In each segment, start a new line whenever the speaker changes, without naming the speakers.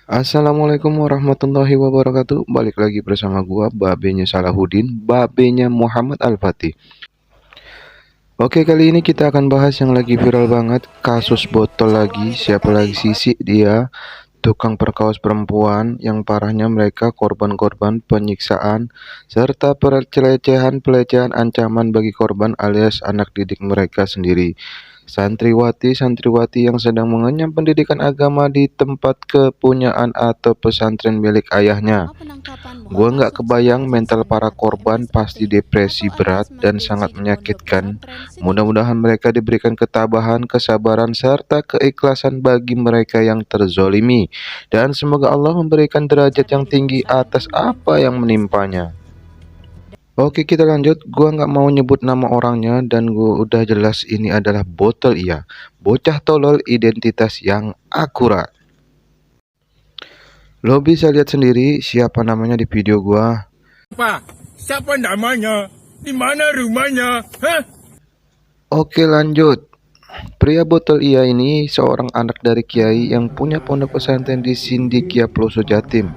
Assalamualaikum warahmatullahi wabarakatuh. Balik lagi bersama gua, babenya Salahuddin, babenya Muhammad Al-Fatih. Oke, kali ini kita akan bahas yang lagi viral banget, kasus botol lagi. Siapa lagi sisi dia? Tukang perkaos perempuan yang parahnya mereka korban-korban penyiksaan serta pelecehan ancaman bagi korban alias anak didik mereka sendiri. Santriwati-santriwati yang sedang mengenyam pendidikan agama di tempat kepunyaan atau pesantren milik ayahnya. Gua nggak kebayang mental para korban pasti depresi berat dan sangat menyakitkan. Mudah-mudahan mereka diberikan ketabahan, kesabaran, serta keikhlasan bagi mereka yang terzolimi. Dan semoga Allah memberikan derajat yang tinggi atas apa yang menimpanya. Oke, kita lanjut. Gua nggak mau nyebut nama orangnya dan gua udah jelas ini adalah botol iya. Bocah tolol identitas yang akurat. Lo bisa lihat sendiri siapa namanya di video gua.
Pak, siapa namanya? Di mana rumahnya? Hah?
Oke, lanjut. Pria botol iya ini seorang anak dari kiai yang punya pondok pesantren di Sindikia Peloso Jatim.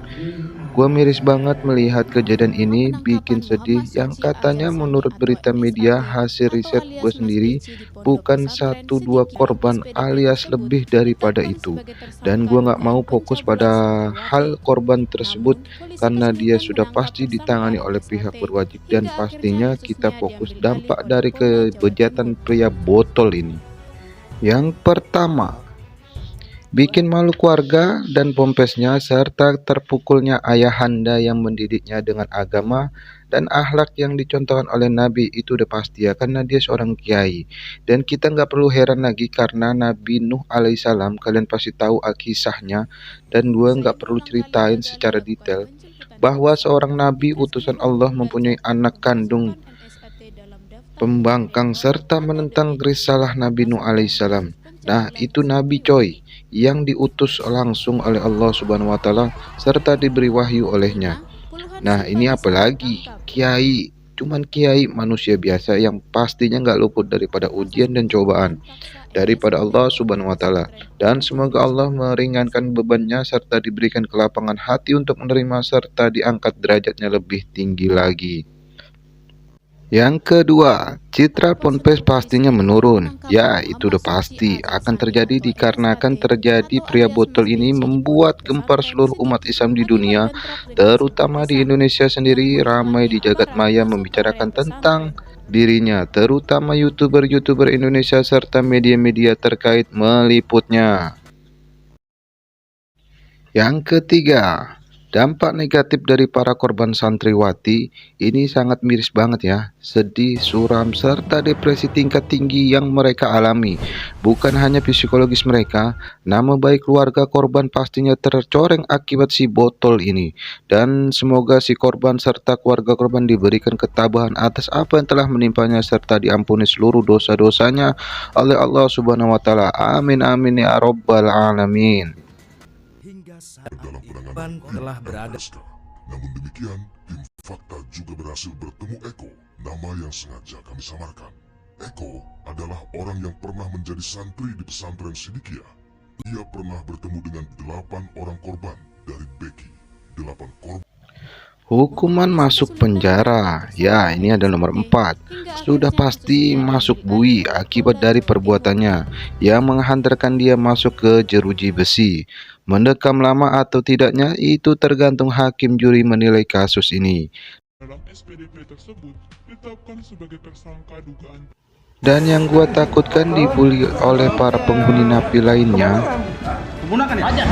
Gua miris banget melihat kejadian ini, bikin sedih. Yang katanya menurut berita media, hasil riset gue sendiri, bukan satu dua korban alias lebih daripada itu. Dan gua nggak mau fokus pada hal korban tersebut karena dia sudah pasti ditangani oleh pihak berwajib, dan pastinya kita fokus dampak dari kebejatan pria botol ini. Yang pertama, bikin malu keluarga dan pompesnya serta terpukulnya ayahanda yang mendidiknya dengan agama dan akhlak yang dicontohkan oleh Nabi. Itu udah pasti ya, karena dia seorang kiai. Dan kita nggak perlu heran lagi karena Nabi Nuh alaihissalam kalian pasti tahu kisahnya, dan gua nggak perlu ceritain secara detail bahwa seorang nabi utusan Allah mempunyai anak kandung pembangkang serta menentang risalah Nabi Nuh alaihissalam. Nah, itu nabi coy, yang diutus langsung oleh Allah Subhanahu wa taala serta diberi wahyu olehnya. Nah, ini apalagi kiai, cuman kiai manusia biasa yang pastinya nggak luput daripada ujian dan cobaan daripada Allah Subhanahu wa taala. Dan semoga Allah meringankan bebannya serta diberikan kelapangan hati untuk menerima serta diangkat derajatnya lebih tinggi lagi. Yang kedua, citra Ponpes pastinya menurun. Ya, itu udah pasti akan terjadi dikarenakan terjadi pria botol ini membuat gempar seluruh umat Islam di dunia, terutama di Indonesia sendiri. Ramai di jagat maya membicarakan tentang dirinya, terutama YouTuber-YouTuber Indonesia serta media-media terkait meliputnya. Yang ketiga, dampak negatif dari para korban santriwati ini sangat miris banget ya. Sedih, suram, serta depresi tingkat tinggi yang mereka alami. Bukan hanya psikologis mereka, nama baik keluarga korban pastinya tercoreng akibat si botol ini. Dan semoga si korban serta keluarga korban diberikan ketabahan atas apa yang telah menimpanya serta diampuni seluruh dosa-dosanya oleh Allah Subhanahu wa taala. Amin amin ya rabbal alamin.
Dalam penanganan telah berada. Namun demikian, tim Fakta juga berhasil bertemu Eko, nama yang sengaja kami samarkan. Eko adalah orang yang pernah menjadi santri di pesantren Sidikia. Ia pernah bertemu dengan 8 orang korban dari Beki. 8 korban.
Hukuman masuk penjara. Ya, ini ada nomor 4. Sudah pasti masuk bui akibat dari perbuatannya yang menghantarkan dia masuk ke jeruji besi. Mendekam lama atau tidaknya itu tergantung hakim juri menilai kasus ini.
Dalam SPDP tersebut ditetapkan sebagai tersangka dugaan.
Dan yang gua takutkan dibully oleh para penghuni napi lainnya.
Menggunakan ya?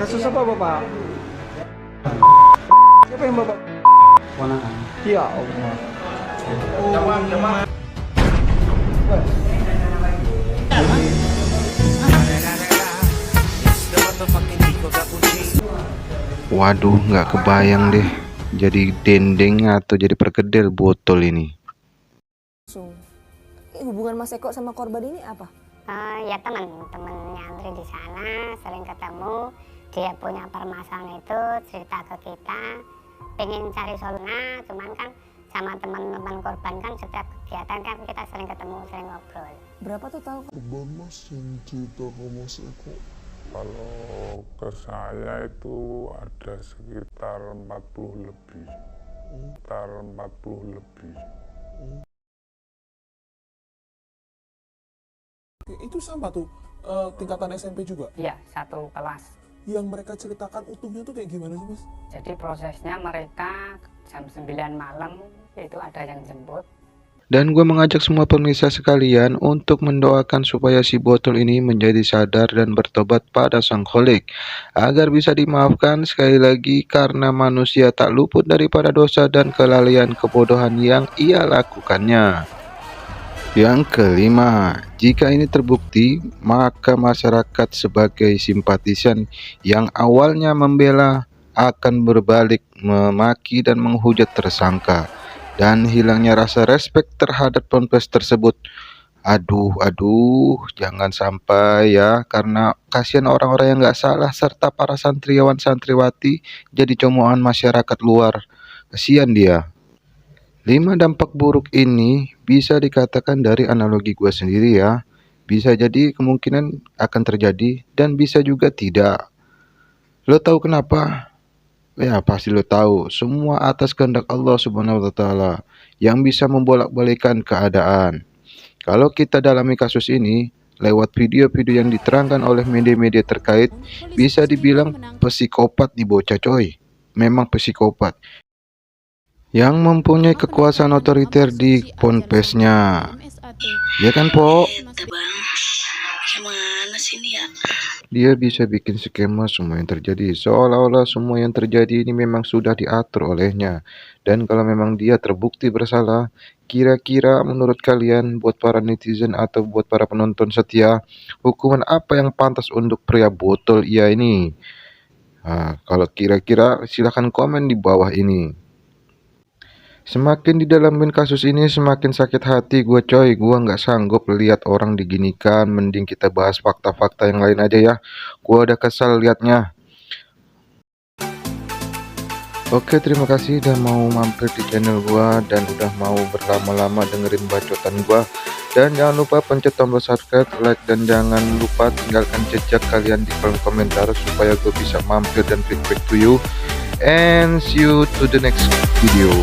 Kasus apa Bapak? Siapa yang Bapak? Ponakan. Ya Allah.
Waduh, nggak kebayang deh jadi dendeng atau jadi perkedel botol ini.
Hubungan Mas Eko sama korban ini apa?
Ya teman-temannya Andri di sana sering ketemu, dia punya permasalahan itu cerita ke kita, pengen cari solusinya, cuman kan sama teman-teman korban kan setiap kegiatan kan kita sering ketemu, sering ngobrol.
Berapa total?
Korban Mas yang cerita ke Mas Eko, kalau Ke saya itu ada sekitar 40 lebih.
Itu sama tuh tingkatan SMP juga.
Iya, satu kelas.
Yang mereka ceritakan utuhnya tuh kayak gimana sih, Mas?
Jadi prosesnya mereka jam 9 malam itu ada yang jemput.
Dan gue mengajak semua pemirsa sekalian untuk mendoakan supaya si botol ini menjadi sadar dan bertobat pada Sang Kholik, agar bisa dimaafkan sekali lagi karena manusia tak luput daripada dosa dan kelalaian kebodohan yang ia lakukannya. Yang kelima, jika ini terbukti, maka masyarakat sebagai simpatisan yang awalnya membela akan berbalik memaki dan menghujat tersangka. Dan hilangnya rasa respek terhadap ponpes tersebut. Aduh, jangan sampai ya, karena kasihan orang-orang yang nggak salah serta para santriwan santriwati jadi cemoohan masyarakat luar. Kasihan dia. 5 dampak buruk ini bisa dikatakan dari analogi gue sendiri ya. Bisa jadi kemungkinan akan terjadi dan bisa juga tidak. Lo tahu kenapa? Ya pasti lo tahu, semua atas kehendak Allah Subhanahu wa taala yang bisa membolak-balikan keadaan. Kalau kita dalami kasus ini lewat video-video yang diterangkan oleh media-media terkait, bisa dibilang psikopat di bocah coy. Memang psikopat yang mempunyai kekuasaan otoriter di ponpesnya. Ya kan, Po?
Gimana sih ini ya?
Dia bisa bikin skema semua yang terjadi, seolah-olah semua yang terjadi ini memang sudah diatur olehnya. Dan kalau memang dia terbukti bersalah, kira-kira menurut kalian, buat para netizen atau buat para penonton setia, hukuman apa yang pantas untuk pria botol ia ini? Nah, kalau kira-kira silahkan komen di bawah ini. Semakin didalamin kasus ini semakin sakit hati gue coy. Gue nggak sanggup lihat orang diginikan. Mending kita bahas fakta-fakta yang lain aja ya. Gue udah kesal liatnya. Oke, terima kasih udah mau mampir di channel gue dan udah mau berlama-lama dengerin bacotan gue. Dan jangan lupa pencet tombol subscribe, like, dan jangan lupa tinggalkan jejak kalian di kolom komentar supaya gue bisa mampir dan feedback to you. And see you to the next video.